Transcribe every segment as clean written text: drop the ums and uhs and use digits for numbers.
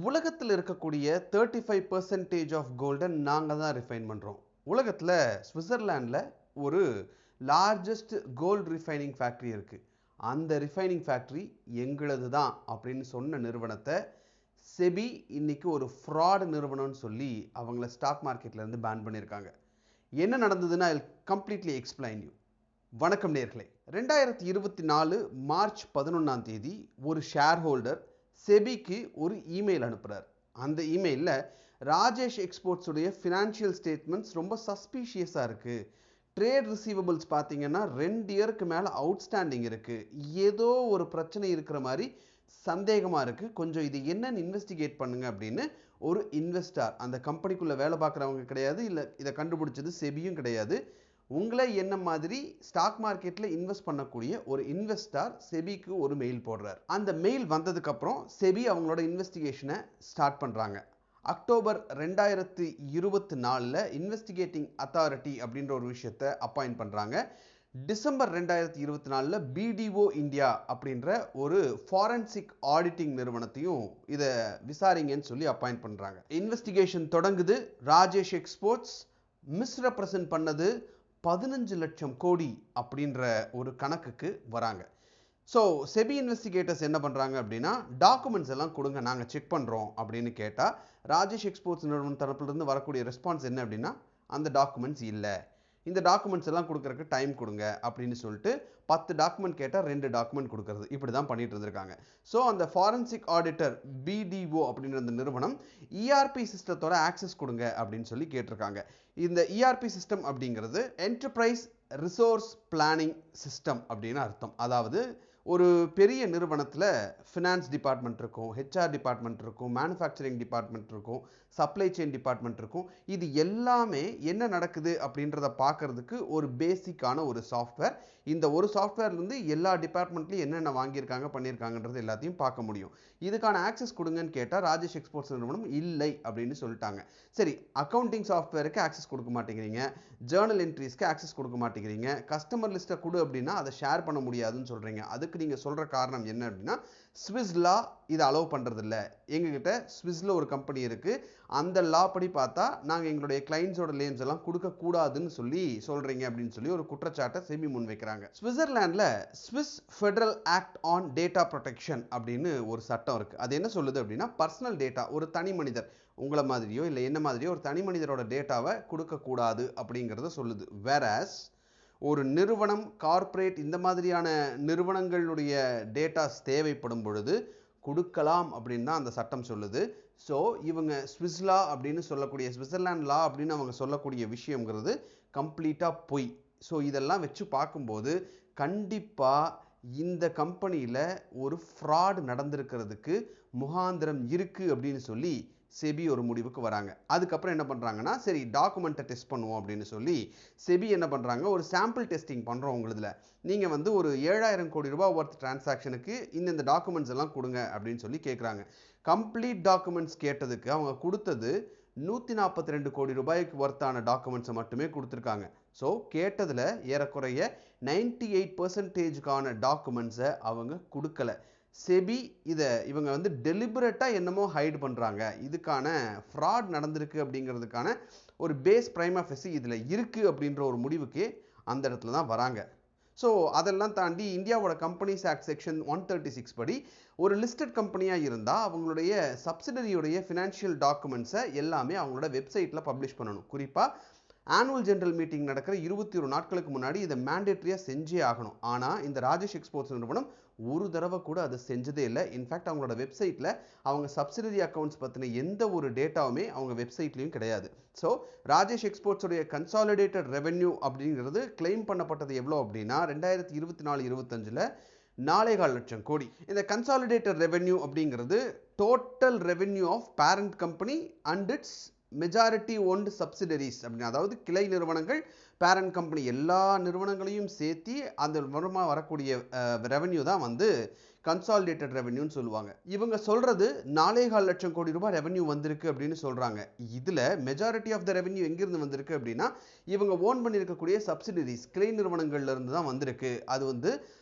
உலகத்தில் இருக்கக்கூடிய 35% ஆஃப் கோல்டை நாங்கள் தான் ரிஃபைன் பண்ணுறோம். உலகத்தில் சுவிட்சர்லாண்டில் ஒரு லார்ஜஸ்ட் கோல்டு ரிஃபைனிங் ஃபேக்ட்ரி இருக்குது. அந்த ரிஃபைனிங் ஃபேக்ட்ரி எங்களது தான் அப்படின்னு சொன்ன நிறுவனத்தை செபி இன்னைக்கு ஒரு ஃப்ராட் நிறுவனம்னு சொல்லி அவங்கள ஸ்டாக் மார்க்கெட்லேருந்து பேன் பண்ணியிருக்காங்க. என்ன நடந்ததுன்னா ஐ கம்ப்ளீட்லி எக்ஸ்பிளைன் யூ. வணக்கம் நேயர்களே. 2024 மார்ச் 11 ஒரு ஷேர் ஹோல்டர் செபிக்கு ஒரு இமெயில் அனுப்புகிறார். அந்த இமெயிலில் ராஜேஷ் எக்ஸ்போர்ட்ஸ் உடைய ஃபினான்ஷியல் ஸ்டேட்மெண்ட்ஸ் ரொம்ப சஸ்பீஷியஸாக இருக்குது. ட்ரேட் ரிசீவபிள்ஸ் பார்த்தீங்கன்னா 2 இயருக்கு மேலே அவுட்ஸ்டாண்டிங் இருக்குது. ஏதோ ஒரு பிரச்சனை இருக்கிற மாதிரி சந்தேகமாக இருக்குது. கொஞ்சம் இது என்னன்னு இன்வெஸ்டிகேட் பண்ணுங்க அப்படின்னு ஒரு இன்வெஸ்டார், அந்த கம்பெனிக்குள்ளே வேலை பார்க்குறவங்க கிடையாது, இல்லை இதை கண்டுபிடிச்சது செபியும் கிடையாது, உங்களை என்ன மாதிரி ஸ்டாக் மார்க்கெட்டில் இன்வெஸ்ட் பண்ணக்கூடிய ஒரு இன்வெஸ்டார் செபிக்கு ஒரு மெயில் போடுறார். அந்த மெயில் வந்ததுக்கப்புறம் செபி அவங்களோட இன்வெஸ்டிகேஷனை ஸ்டார்ட் பண்ணுறாங்க. அக்டோபர் 2024 இன்வெஸ்டிகேட்டிங் அத்தாரிட்டி அப்படின்ற ஒரு விஷயத்தை அப்பாயிண்ட் பண்ணுறாங்க. டிசம்பர் 2024 பிடிஓ இந்தியா அப்படின்ற ஒரு ஃபாரன்சிக் ஆடிட்டிங் நிறுவனத்தையும் இதை விசாரிங்கன்னு சொல்லி அப்பாயிண்ட் பண்ணுறாங்க. இன்வெஸ்டிகேஷன் தொடங்குது. ராஜேஷ் எக்ஸ்போர்ட்ஸ் மிஸ்ரெப்ரசன்ட் பண்ணது 15 லட்சம் கோடி அப்படின்ற ஒரு கணக்குக்கு வராங்க. ஸோ செபி இன்வெஸ்டிகேட்டர்ஸ் என்ன பண்ணுறாங்க அப்படின்னா, டாக்குமெண்ட்ஸ் எல்லாம் கொடுங்க, நாங்கள் செக் பண்ணுறோம் அப்படின்னு கேட்டால் ராஜேஷ் எக்ஸ்போர்ட்ஸ் நிறுவனம் தரப்புலேருந்து வரக்கூடிய ரெஸ்பான்ஸ் என்ன அப்படின்னா, அந்த டாக்குமெண்ட்ஸ் இல்லை, இந்த டாக்குமெண்ட்ஸ் எல்லாம் கொடுக்குறதுக்கு டைம் கொடுங்க அப்படின்னு சொல்லிட்டு 10 டாக்குமெண்ட் கேட்டால் 2 டாக்குமெண்ட் கொடுக்கறது, இப்படி தான் பண்ணிட்டு இருந்திருக்காங்க. ஸோ அந்த ஃபாரன்சிக் ஆடிட்டர் பிடிஓ அப்படின்ற அந்த நிறுவனம் இஆர்பி சிஸ்டத்தோட ஆக்சஸ் கொடுங்க அப்படின்னு சொல்லி கேட்டிருக்காங்க. இந்த இஆர்பி சிஸ்டம் அப்படிங்கிறது என்டர்பிரைஸ் ரிசோர்ஸ் பிளானிங் சிஸ்டம் அப்படின்னு அர்த்தம். அதாவது ஒரு பெரிய நிறுவனத்தில் ஃபினான்ஸ் டிபார்ட்மெண்ட் இருக்கும், ஹெச்ஆர் டிபார்ட்மெண்ட் இருக்கும், மேனுஃபேக்சரிங் டிபார்ட்மெண்ட் இருக்கும், சப்ளை செயின் டிபார்ட்மெண்ட் இருக்கும். இது எல்லாமே என்ன நடக்குது அப்படின்றத பார்க்கறதுக்கு ஒரு பேசிக்கான ஒரு சாஃப்ட்வேர். இந்த ஒரு சாஃப்ட்வேர்லேருந்து எல்லா டிபார்ட்மெண்ட்லையும் என்னென்ன வாங்கியிருக்காங்க பண்ணியிருக்காங்கன்றது எல்லாத்தையும் பார்க்க முடியும். இதுக்கான ஆக்சஸ் கொடுங்கன்னு கேட்டால் ராஜேஷ் எக்ஸ்போர்ட்ஸ் நிறுவனம் இல்லை அப்படின்னு சொல்லிட்டாங்க. சரி, அக்கௌண்டிங் சாஃப்ட்வேருக்கு ஆக்சஸ் கொடுக்க மாட்டேங்கிறீங்க, ஜேர்னல் என்ட்ரிஸ்க்கு ஆக்சஸ் கொடுக்க மாட்டேங்கிறீங்க, கஸ்டமர் லிஸ்ட்டை கொடு அப்படின்னா அதை ஷேர் பண்ண முடியாதுன்னு சொல்கிறீங்க. அதுக்கு நீங்கள் சொல்கிற காரணம் என்ன அப்படின்னா, ஸ்விஸ் லா இதை அலோவ் பண்ணுறதில்ல, எங்ககிட்ட ஸ்விஸ்ல ஒரு கம்பெனி இருக்குது, அந்த லா படி பார்த்தா நாங்கள் எங்களுடைய கிளைண்ட்ஸோட நேம்ஸ் எல்லாம் கொடுக்கக்கூடாதுன்னு சொல்கிறீங்க அப்படின்னு சொல்லி ஒரு குற்றச்சாட்டை செபி முன்வைக்கிறாங்க. சுவிட்சர்லாண்டில் Swiss federal act on data protection அப்படின்னு ஒரு சட்டம் இருக்குது. அது என்ன சொல்லுது அப்படின்னா, பர்சனல் டேட்டா, ஒரு தனி மனிதர் உங்களை மாதிரியோ இல்லை என்ன மாதிரியோ ஒரு தனி மனிதரோட டேட்டாவை கொடுக்கக்கூடாது அப்படிங்கிறத சொல்லுது. வேறஸ் ஒரு நிறுவனம், கார்ப்பரேட், இந்த மாதிரியான நிறுவனங்களுடைய டேட்டாஸ் தேவைப்படும் பொழுது கொடுக்கலாம் அப்படின்னு தான் அந்த சட்டம் சொல்லுது. ஸோ இவங்க ஸ்விஸ் லா அப்படின்னு சொல்லக்கூடிய, சுவிட்சர்லாண்ட் லா அப்படின்னு அவங்க சொல்லக்கூடிய விஷயங்கிறது கம்ப்ளீட்டாக பொய். ஸோ இதெல்லாம் வச்சு பார்க்கும்போது கண்டிப்பாக இந்த கம்பெனியில் ஒரு ஃப்ராட் நடந்திருக்கிறதுக்கு முகாந்திரம் இருக்குது அப்படின்னு சொல்லி செபி ஒரு முடிவுக்கு வராங்க. அதுக்கப்புறம் என்ன பண்ணுறாங்கன்னா, சரி டாக்குமெண்ட்டை டெஸ்ட் பண்ணுவோம் அப்படின்னு சொல்லி செபி என்ன பண்ணுறாங்க, ஒரு சாம்பிள் டெஸ்டிங் பண்ணுறோம் உங்களுதில், நீங்கள் வந்து ஒரு 7000 கோடி ரூபாய் ஒர்த் டிரான்சாக்ஷனுக்கு இந்த டாக்குமெண்ட்ஸ் எல்லாம் கொடுங்க அப்படின்னு சொல்லி கேட்குறாங்க. கம்ப்ளீட் டாக்குமெண்ட்ஸ் கேட்டதுக்கு அவங்க கொடுத்தது 142 கோடி ரூபாய்க்கு ஒர்த்தான டாக்குமெண்ட்ஸை மட்டுமே கொடுத்துருக்காங்க. ஸோ கேட்டதில் ஏறக்குறைய 98% டாக்குமெண்ட்ஸை அவங்க கொடுக்கல. செபி இவங்க வந்து டெலிபரேட்டாக என்னமோ ஹைட் பண்ணுறாங்க, இதுக்கான ஃப்ராட் நடந்திருக்கு அப்படிங்கிறதுக்கான ஒரு பேஸ் பிரைமா ஃபெசி இதில் இருக்குது அப்படின்ற ஒரு முடிவுக்கு அந்த இடத்துல தான் வராங்க. ஸோ அதெல்லாம் தாண்டி இந்தியாவோட கம்பெனிஸ் ஆக்ட் செக்ஷன் 136 படி ஒரு லிஸ்டட் கம்பெனியாக இருந்தால் அவங்களுடைய சப்சிடரியுடைய ஃபினான்ஷியல் டாக்குமெண்ட்ஸை எல்லாமே அவங்களோட வெப்சைட்டில் பப்ளிஷ் பண்ணணும். குறிப்பாக ஆனுவல் ஜெனரல் மீட்டிங் நடக்கிற 21 நாட்களுக்கு முன்னாடி இதை மேண்டேட்ரியாக செஞ்சே ஆகணும். ஆனால் இந்த ராஜேஷ் எக்ஸ்போர்ட்ஸ் நிறுவனம் ஒரு தடவை கூட அதை செஞ்சதே இல்லை. இன்ஃபேக்ட் அவங்களோட வெப்சைட்டில் அவங்க சப்சிடரி அக்கௌண்ட்ஸ் பற்றின எந்த ஒரு டேட்டாவுமே அவங்க வெப்சைட்லையும் கிடையாது. ஸோ ராஜேஷ் எக்ஸ்போர்ட்ஸுடைய கன்சாலிடேட்டட் ரெவென்யூ அப்படிங்கிறது கிளைம் பண்ணப்பட்டது எவ்வளோ அப்படின்னா 2024-25 4.25 லட்சம் கோடி. இந்த கன்சாலிடேட்டட் ரெவென்யூ அப்படிங்கிறது total revenue of parent company and its majority owned subsidiaries அப்படின்னு, அதாவது கிளை நிறுவனங்கள், பேரண்ட் கம்பெனி எல்லா நிறுவனங்களையும் சேர்த்தி அந்த மூலமாக வரக்கூடிய ரெவென்யூ தான் வந்து கன்சாலிடேட்டட் ரெவென்யூன்னு சொல்லுவாங்க. இவங்க சொல்கிறது 4.25 லட்சம் கோடி ரூபாய் ரெவென்யூ வந்திருக்கு அப்படின்னு சொல்கிறாங்க. இதில் மெஜாரிட்டி ஆஃப் த ரெவென்யூ எங்கேருந்து வந்திருக்கு அப்படின்னா இவங்க ஓன் பண்ணியிருக்கக்கூடிய சப்சிடரிஸ், கிளை நிறுவனங்கள்லேருந்து தான் வந்திருக்கு. அது வந்து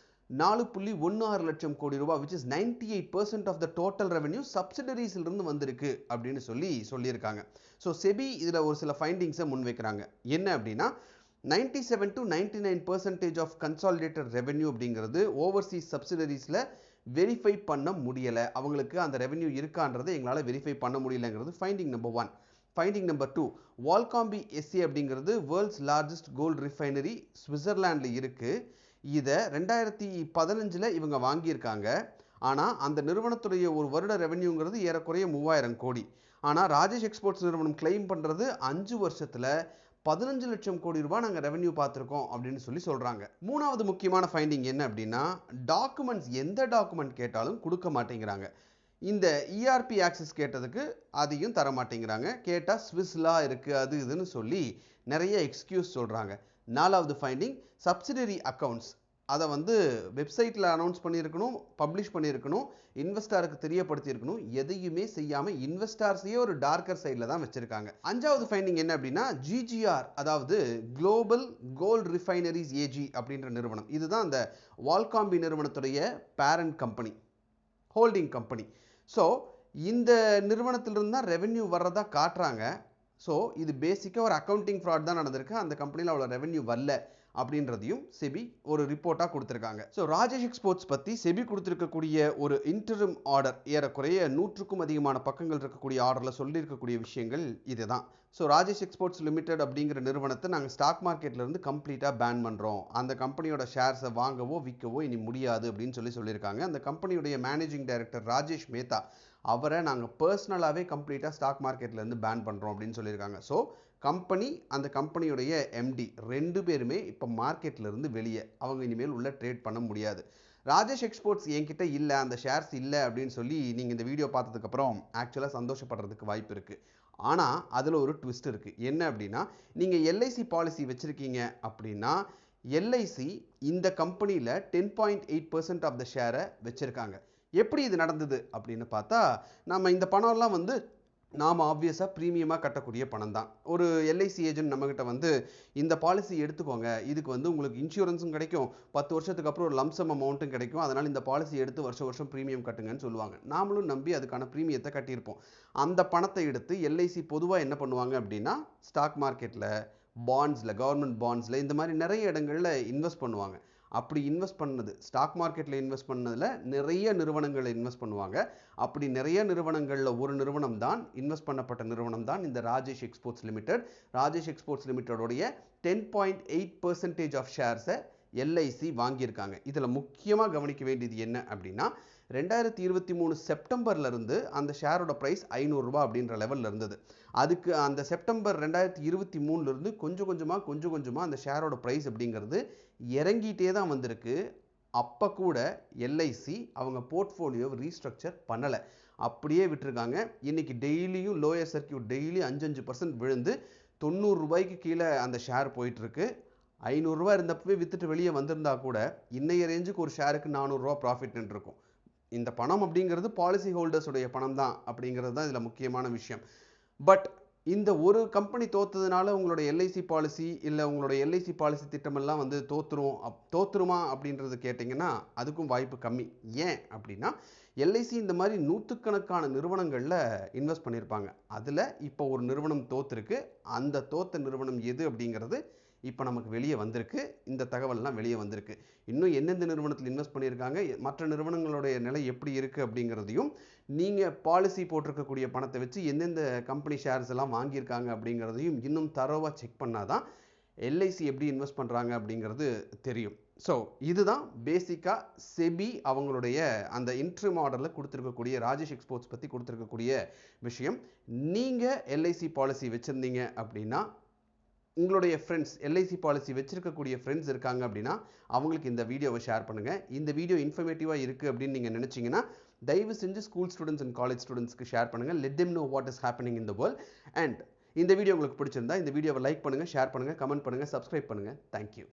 4.16 லட்சம் கோடி ரூபாய், which is 98% of the total revenue subsidiaries இருந்து வந்திருக்கு அப்படின்னு சொல்லியிருக்காங்க. ஸோ செபி இதில் ஒரு சில ஃபைண்டிங்ஸை முன்வைக்கிறாங்க. என்ன அப்படின்னா 97 to 99% of consolidated revenue அப்படிங்கிறது ஓவர்சீஸ் சப்சிடரிஸில் வெரிஃபை பண்ண முடியலை. அவங்களுக்கு அந்த ரெவென்யூ இருக்கான்றதை எங்களால் வெரிஃபை பண்ண முடியலைங்கிறது finding number 1. Finding number 2, Valcambi SA அப்படிங்கிறது வேர்ல்ட்ஸ் லார்ஜஸ்ட் கோல்டு ரிஃபைனரி சுவிட்சர்லாண்டில் இருக்குது. இதை 2015 இவங்க வாங்கியிருக்காங்க. ஆனால் அந்த நிறுவனத்துடைய ஒரு வருட ரெவென்யூங்கிறது ஏறக்குறைய 3000 கோடி. ஆனால் ராஜேஷ் எக்ஸ்போர்ட்ஸ் நிறுவனம் கிளைம் பண்ணுறது 5 வருஷத்தில் 15 லட்சம் கோடி ரூபாய் நாங்கள் ரெவென்யூ பார்த்துருக்கோம் அப்படின்னு சொல்கிறாங்க. மூணாவது முக்கியமான ஃபைண்டிங் என்ன அப்படின்னா, டாக்குமெண்ட்ஸ் எந்த டாக்குமெண்ட் கேட்டாலும் கொடுக்க மாட்டேங்கிறாங்க. இந்த இஆர்பி ஆக்சஸ் கேட்டதுக்கு அதையும் தர மாட்டேங்கிறாங்க. கேட்டால் ஸ்விஸ்லா இருக்குது அது இதுன்னு சொல்லி நிறைய எக்ஸ்கியூஸ் சொல்கிறாங்க. நாலாவது ஃபைண்டிங், சப்சிடரி அக்கௌண்ட்ஸ் அதை வெப்சைட்டில் அனௌன்ஸ் பண்ணியிருக்கணும், பப்ளிஷ் பண்ணியிருக்கணும், இன்வெஸ்டாருக்கு தெரியப்படுத்தியிருக்கணும். எதையுமே செய்யாமல் இன்வெஸ்டார்ஸையே ஒரு டார்க்கர் சைடில் தான் வச்சுருக்காங்க. அஞ்சாவது ஃபைண்டிங் என்ன அப்படின்னா, ஜிஜிஆர் அதாவது குளோபல் கோல்டு ரிஃபைனரிஸ் ஏஜி அப்படின்ற நிறுவனம், இதுதான் அந்த வால்காம்பி நிறுவனத்துடைய parent company, holding company. So இந்த நிறுவனத்திலிருந்து தான் ரெவென்யூ வர்றதா காட்டுறாங்க. ஸோ இது பேசிக்காக ஒரு அக்கௌண்டிங் ஃப்ராட் தான் நடந்திருக்கு. அந்த கம்பெனியில் அவ்வளோ ரெவென்யூ வரல அப்படின்றதையும் செபி ஒரு ரிப்போர்ட்டாக கொடுத்துருக்காங்க. ஸோ ராஜேஷ் எக்ஸ்போர்ட்ஸ் பற்றி செபி கொடுத்துருக்கக்கூடிய ஒரு இன்டரிம் ஆர்டர், ஏறக்குறைய 100க்கும் அதிகமான பக்கங்கள் இருக்கக்கூடிய ஆர்டரில் சொல்லியிருக்கக்கூடிய விஷயங்கள் இதுதான். ஸோ ராஜேஷ் எக்ஸ்போர்ட்ஸ் லிமிடெட் அப்படிங்கிற நிறுவனத்தை நாங்கள் ஸ்டாக் மார்க்கெட்லேருந்து கம்ப்ளீட்டாக பேன் பண்ணுறோம். அந்த கம்பெனியோட ஷேர்ஸை வாங்கவோ விற்கவோ இனி முடியாது அப்படின்னு சொல்லியிருக்காங்க. அந்த கம்பெனியுடைய மேனேஜிங் டைரக்டர் ராஜேஷ் மேத்தா, அவரை நாங்கள் பர்சனலாகவே கம்ப்ளீட்டாக ஸ்டாக் மார்க்கெட்லேருந்து பேன் பண்ணுறோம் அப்படின்னு சொல்லியிருக்காங்க. ஸோ கம்பெனி, அந்த கம்பெனியுடைய எம்டி 2 பேருமே இப்போ மார்க்கெட்லேருந்து வெளியே, அவங்க இனிமேல் உள்ள ட்ரேட் பண்ண முடியாது. ராஜேஷ் எக்ஸ்போர்ட்ஸ் என்கிட்ட இல்லை, அந்த ஷேர்ஸ் இல்லை அப்படின்னு சொல்லி நீங்கள் இந்த வீடியோ பார்த்ததுக்கப்புறம் ஆக்சுவலாக சந்தோஷப்படுறதுக்கு வாய்ப்பு இருக்குது. ஆனால் அதில் ஒரு ட்விஸ்ட் இருக்குது. என்ன அப்படின்னா, நீங்கள் எல்ஐசி பாலிசி வச்சுருக்கீங்க அப்படின்னா எல்ஐசி இந்த கம்பெனியில் 10.8% ஆஃப் த ஷேரை வச்சுருக்காங்க. எப்படி இது நடந்தது அப்படின்னு பார்த்தா, நம்ம இந்த பணம்லாம் நாம் ஆப்வியஸாக ப்ரீமியமாக கட்டக்கூடிய பணம் தான். ஒரு எல்ஐசி ஏஜென்ட் நம்மகிட்ட இந்த பாலிசி எடுத்துக்கோங்க, இதுக்கு உங்களுக்கு இன்சூரன்ஸும் கிடைக்கும், 10 வருஷத்துக்கு அப்புறம் ஒரு லம்சம் அமௌண்ட்டும் கிடைக்கும், அதனால் இந்த பாலிசி எடுத்து வருஷம் ப்ரீமியம் கட்டுங்கன்னு சொல்லுவாங்க. நாமளும் நம்பி அதுக்கான ப்ரீமியத்தை கட்டியிருப்போம். அந்த பணத்தை எடுத்து எல்ஐசி பொதுவாக என்ன பண்ணுவாங்க அப்படின்னா, ஸ்டாக் மார்க்கெட்டில், பாண்ட்ஸில், கவர்மெண்ட் பாண்ட்ஸில், இந்த மாதிரி நிறைய இடங்களில் இன்வெஸ்ட் பண்ணுவாங்க. அப்படி இன்வெஸ்ட் பண்ணது, ஸ்டாக் மார்க்கெட்டில் இன்வெஸ்ட் பண்ணதில் நிறைய நிறுவனங்களில் இன்வெஸ்ட் பண்ணுவாங்க. அப்படி நிறைய நிறுவனங்களில் ஒரு நிறுவனம் தான், இன்வெஸ்ட் பண்ணப்பட்ட நிறுவனம் தான் இந்த Rajesh exports limited. Rajesh exports லிமிடெடோடைய 10.8% ஆஃப் ஷேர்ஸை எல்ஐசி வாங்கியிருக்காங்க. இதில் முக்கியமாக கவனிக்க வேண்டியது என்ன அப்படின்னா, 2023 செப்டம்பர்லேருந்து அந்த ஷேரோட ப்ரைஸ் 500 ரூபா அப்படின்ற லெவலில் இருந்தது. அதுக்கு அந்த செப்டம்பர் 2023 கொஞ்சம் கொஞ்சமாக அந்த ஷேரோட ப்ரைஸ் அப்படிங்கிறது இறங்கிட்டே தான் வந்திருக்கு. அப்போ கூட எல்ஐசி அவங்க போர்ட்ஃபோலியோவை ரீஸ்ட்ரக்சர் பண்ணலை, அப்படியே விட்டுருக்காங்க. இன்றைக்கி டெய்லியும் லோயர் சர்க்கியூட் டெய்லி 5% விழுந்து 90 ரூபாய்க்கு கீழே அந்த ஷேர் போயிட்டுருக்கு. 500 ரூபா இருந்தப்பவே விற்றுட்டு வெளியே வந்திருந்தா கூட இன்னைய ரேஞ்சுக்கு ஒரு ஷேருக்கு 400 ரூபா ப்ராஃபிட் இருக்கும். இந்த பணம் அப்படிங்கிறது பாலிசி ஹோல்டர்ஸுடைய பணம் தான் அப்படிங்கிறது தான் இதில் முக்கியமான விஷயம். பட் இந்த ஒரு கம்பெனி தோத்ததுனால உங்களோட எல்ஐசி பாலிசி இல்லை உங்களோட எல்ஐசி பாலிசி திட்டமெல்லாம் தோத்துருமா அப்படின்றது கேட்டிங்கன்னா அதுக்கும் வாய்ப்பு கம்மி. ஏன் அப்படின்னா, எல்ஐசி இந்த மாதிரி நூற்றுக்கணக்கான நிறுவனங்களில் இன்வெஸ்ட் பண்ணியிருப்பாங்க. அதில் இப்போ ஒரு நிறுவனம் தோத்துருக்கு. அந்த தோத்த நிறுவனம் எது அப்படிங்கிறது இப்போ நமக்கு வெளியே வந்திருக்கு. இந்த தகவல்லாம் வெளியே வந்திருக்கு. இன்னும் எந்தெந்த நிறுவனத்தில் இன்வெஸ்ட் பண்ணியிருக்காங்க, மற்ற நிறுவனங்களுடைய நிலை எப்படி இருக்குது அப்படிங்கிறதையும், நீங்கள் பாலிசி போட்டிருக்கக்கூடிய பணத்தை வச்சு எந்தெந்த கம்பெனி ஷேர்ஸ் எல்லாம் வாங்கியிருக்காங்க அப்படிங்கிறதையும் இன்னும் தரோவாக செக் பண்ணாதான் எல்ஐசி எப்படி இன்வெஸ்ட் பண்ணுறாங்க அப்படிங்கிறது தெரியும். ஸோ இதுதான் பேசிக்காக செபி அவங்களுடைய அந்த இன்ட்ரிம் ஆர்டரில் கொடுத்துருக்கக்கூடிய ராஜேஷ் எக்ஸ்போர்ட்ஸ் பற்றி கொடுத்துருக்கக்கூடிய விஷயம். நீங்கள் எல்ஐசி பாலிசி வச்சுருந்தீங்க அப்படின்னா, உங்களுடைய ஃப்ரெண்ட்ஸ் எல்ஐசி பாலிசி வச்சிருக்கக்கூடிய ஃப்ரெண்ட்ஸ் இருக்காங்க அப்படின்னா அவங்களுக்கு இந்த வீடியோவை ஷேர் பண்ணுங்கள். இந்த வீடியோ இன்ஃபர்மேட்டிவாக இருக்குது அப்படின்னு நீங்கள் நினச்சிங்கன்னா தயவு செஞ்சு ஸ்கூல் ஸ்டூடெண்ட்ஸ் அண்ட் காலேஜ் ஸ்டூடெண்ட்ஸ்க்கு ஷேர் பண்ணுங்கள். Let them know what is happening in the world. And இந்த வீடியோ உங்களுக்கு பிடிச்சிருந்தா இந்த வீடியோவை லைக் பண்ணுங்கள், ஷேர் பண்ணுங்கள், கமெண்ட் பண்ணுங்கள், சப்ஸ்கிரைப் பண்ணுங்கள். தேங்க்யூ.